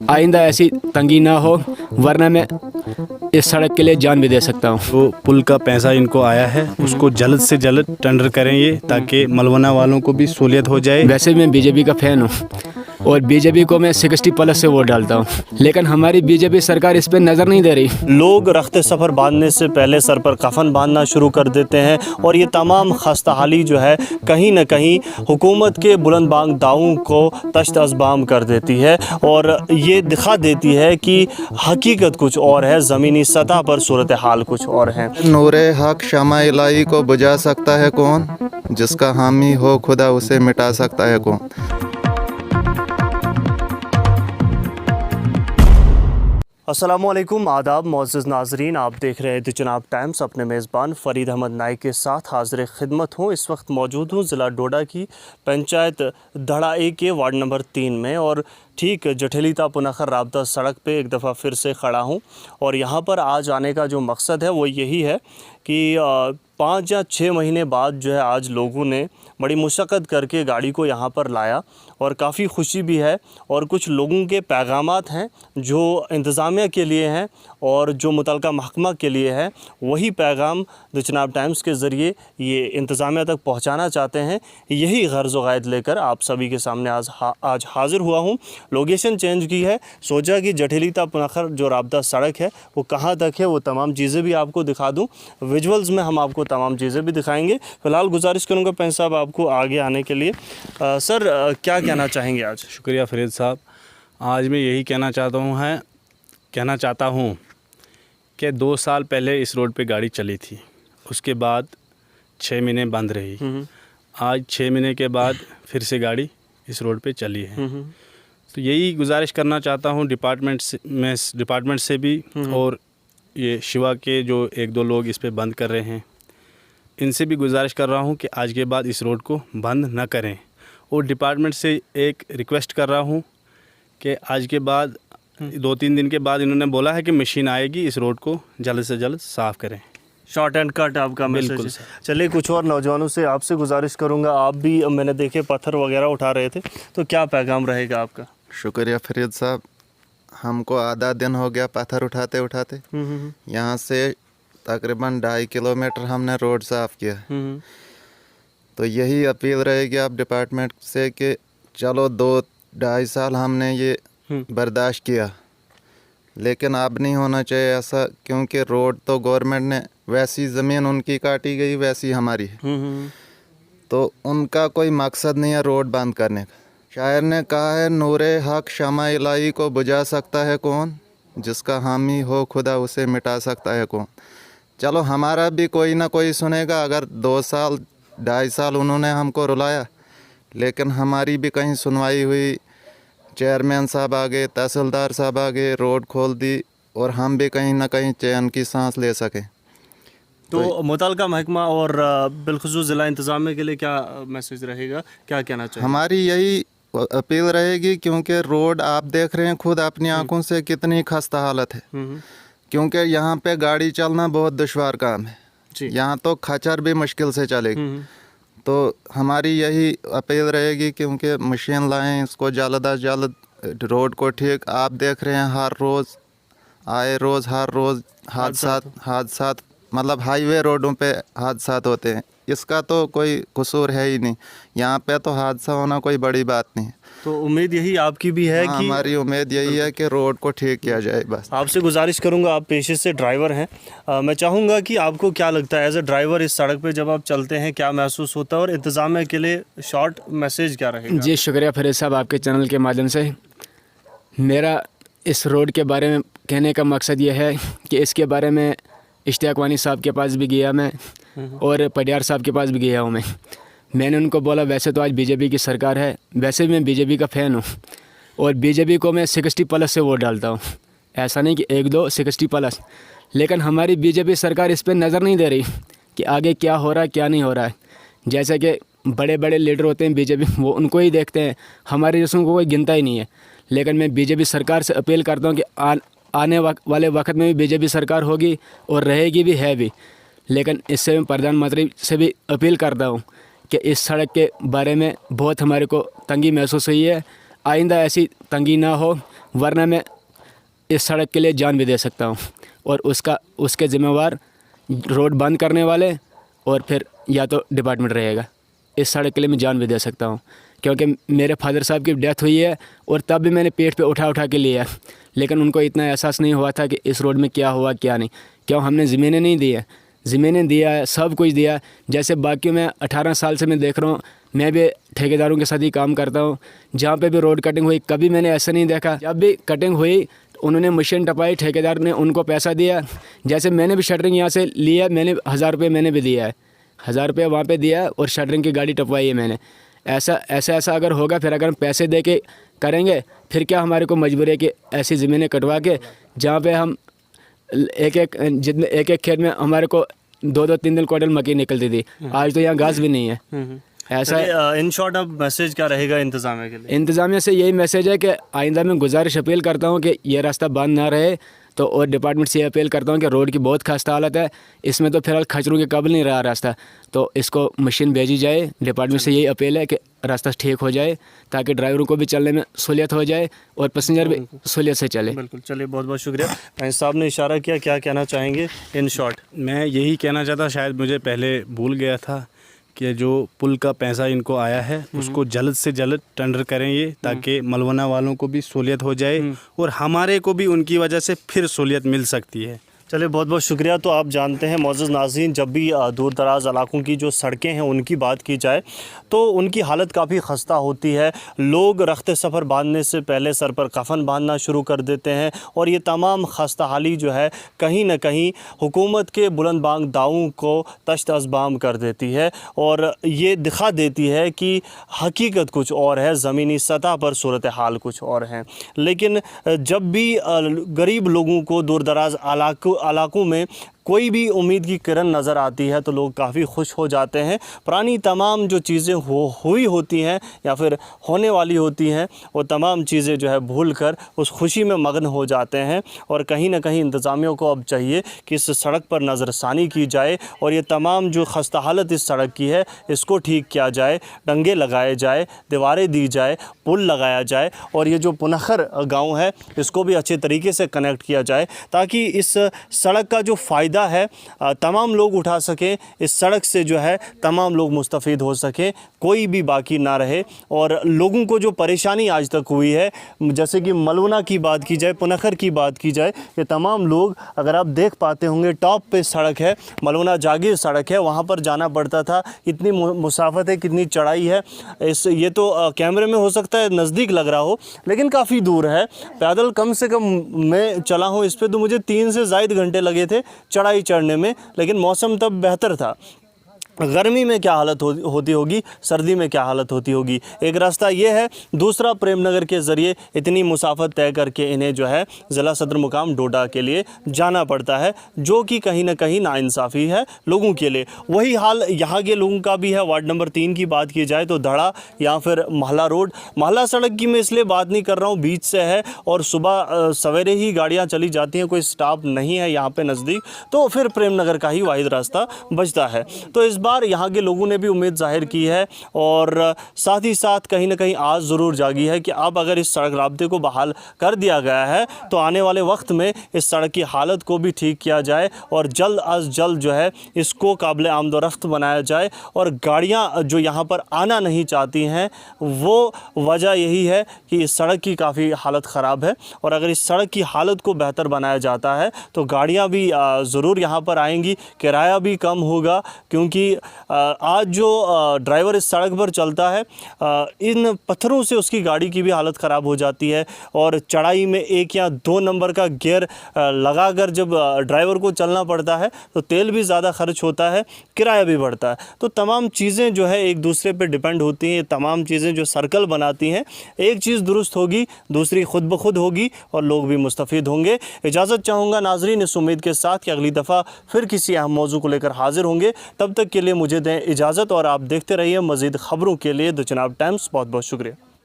आइंदा ऐसी तंगी ना हो, वरना मैं इस सड़क के लिए जान भी दे सकता हूँ। वो पुल का पैसा इनको आया है, उसको जल्द से जल्द टेंडर करें ये, ताकि मलवना वालों को भी सहूलियत हो जाए। वैसे मैं बीजेपी का फ़ैन हूँ और बीजेपी को मैं 60+ से वोट डालता हूँ, लेकिन हमारी बीजेपी सरकार इस पर नज़र नहीं दे रही। लोग रख्ते सफ़र बांधने से पहले सर पर कफन बांधना शुरू कर देते हैं और ये तमाम खस्ताहाली जो है कहीं न कहीं हुकूमत के बुलंदबांग दावों को तश्त अज़बाम कर देती है और ये दिखा देती है कि हकीकत कुछ और है, ज़मीनी सतह पर सूरत हाल कुछ और है। नूरे हक शमा इलाही को बुझा सकता है कौन, जिसका हामी हो खुदा उसे मिटा सकता है कौन। अस्सलामुअलैकुम, आदाब मोअज़्ज़ज़ नाज़रीन, आप देख रहे हैं द चिनाब टाइम्स। अपने मेज़बान फ़रीद अहमद नाइक के साथ हाज़िर खिदमत हूँ। इस वक्त मौजूद हूँ ज़िला डोडा की पंचायत धड़ा ए के वार्ड नंबर 3 में और ठीक जठेली ता पुनखर राबता सड़क पे एक दफ़ा फिर से खड़ा हूँ। और यहाँ पर आज आने का जो मकसद है वो यही है कि 5 या 6 महीने बाद जो है आज लोगों ने बड़ी मुशक्क़त करके गाड़ी को यहाँ पर लाया और काफ़ी खुशी भी है। और कुछ लोगों के पैगामात हैं जो इंतज़ामिया के लिए हैं और जो मुतलका महकमा के लिए है, वही पैगाम द चिनाब टाइम्स के ज़रिए ये इंतज़ामिया तक पहुँचाना चाहते हैं। यही गर्ज़ व गायत लेकर आप सभी के सामने आज हाज़िर हुआ हूँ। लोकेशन चेंज की है, सोचा कि जठेली ता पुनखर जो राबता सड़क है वो कहाँ तक है, वो तमाम चीज़ें भी आपको दिखा दूँ। विजुअल्स में हम आपको तमाम चीज़ें भी दिखाएंगे। फ़िलहाल गुजारिश करूँगा पैन साहब आपको आगे आने के लिए। सर क्या कहना चाहेंगे आज? शुक्रिया फरीद साहब। आज मैं यही कहना चाहता हूँ कि 2 साल पहले इस रोड पे गाड़ी चली थी, उसके बाद 6 महीने बंद रही। आज 6 महीने के बाद फिर से गाड़ी इस रोड पे चली है। तो यही गुजारिश करना चाहता हूँ डिपार्टमेंट से भी, और ये शिवा के जो 1-2 लोग इस पे बंद कर रहे हैं, इनसे भी गुजारिश कर रहा हूँ कि आज के बाद इस रोड को बंद न करें। और डिपार्टमेंट से एक रिक्वेस्ट कर रहा हूँ कि आज के बाद 2-3 दिन के बाद इन्होंने बोला है कि मशीन आएगी, इस रोड को जल्द से जल्द साफ़ करें। शॉर्ट एंड कट आपका मैसेज। बिल्कुल। चलिए कुछ और नौजवानों से आपसे गुजारिश करूंगा, आप भी मैंने देखे पत्थर वगैरह उठा रहे थे, तो क्या पैगाम रहेगा आपका? शुक्रिया फरीद साहब, हमको आधा दिन हो गया पत्थर उठाते उठाते। यहाँ से तकरीबन 2.5 किलोमीटर हमने रोड साफ़ किया। तो यही अपील रहेगी आप डिपार्टमेंट से कि चलो 2-2.5 साल हमने ये बर्दाश्त किया, लेकिन अब नहीं होना चाहिए ऐसा, क्योंकि रोड तो गवर्नमेंट ने वैसी ज़मीन उनकी काटी गई वैसी हमारी है। तो उनका कोई मकसद नहीं है रोड बंद करने का। शायर ने कहा है, नूरे हक शमा इलाही को बुझा सकता है कौन, जिसका हामी हो खुदा उसे मिटा सकता है कौन। चलो हमारा भी कोई ना कोई सुनेगा। अगर 2 साल 2.5 साल उन्होंने हमको रुलाया, लेकिन हमारी भी कहीं सुनवाई हुई, चेयरमैन साहब आ गए, तहसीलदार साहब आ गए, रोड खोल दी और हम भी कहीं ना कहीं चैन की सांस ले सकें। तो मुतलका महकमा और बिलखुसूस ज़िला इंतज़ामिया के लिए क्या मैसेज रहेगा, क्या कहना चाहिए? हमारी यही अपील रहेगी, क्योंकि रोड आप देख रहे हैं खुद अपनी आंखों से कितनी खस्ता हालत है। क्योंकि यहाँ पे गाड़ी चलना बहुत दुश्वार काम है, यहाँ तो खच्चर भी मुश्किल से चलेगी। तो हमारी यही अपील रहेगी, क्योंकि मशीन लाएं, इसको जल्द अज जल्द रोड को ठीक। आप देख रहे हैं हर रोज़ हर रोज़ हादसात मतलब हाईवे रोडों पे हादसात होते हैं। इसका तो कोई कसूर है ही नहीं, यहाँ पे तो हादसा होना कोई बड़ी बात नहीं है। तो उम्मीद यही आपकी भी है कि हमारी उम्मीद यही है कि रोड को ठीक किया जाए। बस आपसे गुजारिश करूंगा, आप पेशे से ड्राइवर हैं, मैं चाहूँगा कि आपको क्या लगता है एज ए ड्राइवर, इस सड़क पे जब आप चलते हैं क्या महसूस होता है और इंतज़ामिया के लिए शॉर्ट मैसेज क्या रहेगा? जी शुक्रिया फरीद साहब, आपके चैनल के माध्यम से मेरा इस रोड के बारे में कहने का मकसद ये है कि इसके बारे में इश्तियाक वानी साहब के पास भी गया मैं और पडियार साहब के पास भी गया हूँ। मैंने उनको बोला वैसे तो आज बीजेपी की सरकार है, वैसे भी मैं बीजेपी का फ़ैन हूँ और बीजेपी को मैं 60+ से वोट डालता हूँ। ऐसा नहीं कि 1-2 60+, लेकिन हमारी बीजेपी सरकार इस पर नज़र नहीं दे रही कि आगे क्या हो रहा है क्या नहीं हो रहा है। जैसे कि बड़े बड़े लीडर होते हैं बीजेपी, वो उनको ही देखते हैं, हमारे जैसों को कोई गिनता ही नहीं है। लेकिन मैं बीजेपी सरकार से अपील करता हूँ कि आने वाले वक्त में भी बीजेपी सरकार होगी और रहेगी भी, है भी। लेकिन इससे मैं प्रधानमंत्री से भी अपील करता हूँ कि इस सड़क के बारे में बहुत हमारे को तंगी महसूस हुई है। आइंदा ऐसी तंगी ना हो, वरना मैं इस सड़क के लिए जान भी दे सकता हूँ। और उसके ज़िम्मेवार रोड बंद करने वाले और फिर या तो डिपार्टमेंट रहेगा। इस सड़क के लिए मैं जान भी दे सकता हूँ, क्योंकि मेरे फादर साहब की डेथ हुई है और तब भी मैंने पेट पे उठा के लिया, लेकिन उनको इतना एहसास नहीं हुआ था कि इस रोड में क्या हुआ क्या नहीं। क्यों हमने ज़मीनें नहीं दी है, ज़मीनें दिया है, सब कुछ दिया है। जैसे बाकी मैं 18 साल से मैं देख रहा हूँ, मैं भी ठेकेदारों के साथ ही काम करता हूँ। जहाँ पे भी रोड कटिंग हुई कभी मैंने ऐसा नहीं देखा, जब भी कटिंग हुई उन्होंने मशीन टपाई, ठेकेदार ने उनको पैसा दिया। जैसे मैंने भी शटरिंग यहाँ से लिया, मैंने 1000 रुपये मैंने भी दिया है, 1000 रुपये वहाँ पे दिया और शटरिंग की गाड़ी टपवाई है मैंने। ऐसा अगर होगा, फिर अगर हम पैसे दे के करेंगे, फिर क्या हमारे को मजबूरी है कि ऐसी ज़मीनें कटवा के जहाँ पे हम एक खेत में हमारे को 2-2 3 क्विंटल मक्की निकलती थी, आज तो यहाँ घास भी नहीं है। ऐसा इन शॉर्ट अब मैसेज क्या रहेगा इंतज़ामिया के लिए? इंतज़ामिया से यही मैसेज है कि आइंदा मैं गुजारिश अपील करता हूँ कि ये रास्ता बंद ना रहे। तो और डिपार्टमेंट से अपील करता हूँ कि रोड की बहुत खस्ता हालत है, इसमें तो फिलहाल खचरों के काबिल नहीं रहा रास्ता, तो इसको मशीन भेजी जाए। डिपार्टमेंट से यही अपील है कि रास्ता ठीक हो जाए, ताकि ड्राइवरों को भी चलने में सहूलियत हो जाए और पैसेंजर भी सहूलियत से चले। बिल्कुल, चलिए बहुत बहुत शुक्रिया। भाई साहब ने इशारा किया, क्या कहना चाहेंगे इन शॉर्ट? मैं यही कहना चाहता, शायद मुझे पहले भूल गया था कि जो पुल का पैसा इनको आया है उसको जल्द से जल्द टेंडर करें ये, ताकि मलवना वालों को भी सहूलियत हो जाए और हमारे को भी उनकी वजह से फिर सहूलियत मिल सकती है। चलिए बहुत बहुत शुक्रिया। तो आप जानते हैं मोअज़्ज़ज़ नाज़रीन, जब भी दूर दराज इलाकों की जो सड़कें हैं उनकी बात की जाए तो उनकी हालत काफ़ी ख़स्ता होती है। लोग रख्ते सफ़र बांधने से पहले सर पर कफ़न बांधना शुरू कर देते हैं और ये तमाम खस्ता हाली जो है कहीं ना कहीं हुकूमत के बुलंद बांग दावों को तश्त अज़बाम कर देती है और ये दिखा देती है कि हकीकत कुछ और है, ज़मीनी सतह पर सूरत हाल कुछ और है। लेकिन जब भी गरीब लोगों को दूर दराज इलाकों में कोई भी उम्मीद की किरण नज़र आती है तो लोग काफ़ी खुश हो जाते हैं। पुरानी तमाम जो चीज़ें हुई होती हैं या फिर होने वाली होती हैं, वो तमाम चीज़ें जो है भूल कर उस खुशी में मगन हो जाते हैं। और कहीं ना कहीं इंतज़ामिया को अब चाहिए कि इस सड़क पर नज़रसानी की जाए और ये तमाम जो खस्ता हालत इस सड़क की है इसको ठीक किया जाए, डंगे लगाए जाए, दीवारें दी जाए, पुल लगाया जाए और ये जो पुनखर गाँव है इसको भी अच्छे तरीके से कनेक्ट किया जाए, ताकि इस सड़क का जो फ़ायदा है तमाम लोग उठा सकें। इस सड़क से जो है तमाम लोग मुस्तफ़ीद हो सकें, कोई भी बाकी ना रहे। और लोगों को जो परेशानी आज तक हुई है, जैसे कि मलवना की बात की जाए, पुनखर की बात की जाए, ये तमाम लोग अगर आप देख पाते होंगे टॉप पे सड़क है, मलवना जागीर सड़क है, वहाँ पर जाना पड़ता था। कितनी मुसाफत है, कितनी चढ़ाई है। ये तो कैमरे में हो सकता है नज़दीक लग रहा हो, लेकिन काफ़ी दूर है। पैदल कम से कम मैं चला हूँ इस पर तो मुझे 3 से ज़ायद घंटे लगे थे चढ़ाई चढ़ने में, लेकिन मौसम तब बेहतर था। गर्मी में क्या हालत होती होगी, सर्दी में क्या हालत होती होगी। एक रास्ता ये है, दूसरा प्रेमनगर के ज़रिए इतनी मुसाफत तय करके इन्हें जो है ज़िला सदर मुकाम डोडा के लिए जाना पड़ता है, जो कि कहीं ना कहीं नाइंसाफ़ी है लोगों के लिए। वही हाल यहाँ के लोगों का भी है। वार्ड नंबर 3 की बात की जाए तो धड़ा या फिर महला रोड, महला सड़क की मैं इसलिए बात नहीं कर रहा हूँ, बीच से है और सुबह सवेरे ही गाड़ियाँ चली जाती हैं, कोई स्टाफ नहीं है यहाँ पर नज़दीक, तो फिर प्रेमनगर का ही वाहिद रास्ता बचता है। तो इस बार यहाँ के लोगों ने भी उम्मीद जाहिर की है और साथ ही साथ कहीं ना कहीं आज ज़रूर जागी है कि अब अगर इस सड़क राब्ते को बहाल कर दिया गया है तो आने वाले वक्त में इस सड़क की हालत को भी ठीक किया जाए और जल्द अज जल्द जो है इसको काबिल आमदोरफ्त बनाया जाए। और गाड़ियाँ जो यहाँ पर आना नहीं चाहती हैं वो वजह यही है कि इस सड़क की काफ़ी हालत ख़राब है और अगर इस सड़क की हालत को बेहतर बनाया जाता है तो गाड़ियाँ भी ज़रूर यहाँ पर आएंगी, किराया भी कम होगा, क्योंकि आज जो ड्राइवर इस सड़क पर चलता है इन पत्थरों से उसकी गाड़ी की भी हालत ख़राब हो जाती है और चढ़ाई में 1 या 2 नंबर का गियर लगाकर जब ड्राइवर को चलना पड़ता है तो तेल भी ज़्यादा खर्च होता है, किराया भी बढ़ता है। तो तमाम चीज़ें जो है एक दूसरे पे डिपेंड होती हैं, तमाम चीज़ें जो सर्कल बनाती हैं, एक चीज़ दुरुस्त होगी दूसरी खुद ब खुद होगी और लोग भी मुस्तफ़ीद होंगे। इजाज़त चाहूँगा नाजरीन इस उम्मीद के साथ कि अगली दफ़ा फिर किसी अहम मौजू को लेकर हाजिर होंगे। तब तक के लिए मुझे दें इजाज़त और आप देखते रहिए मज़ीद ख़बरों के लिए द चिनाब टाइम्स। बहुत बहुत शुक्रिया।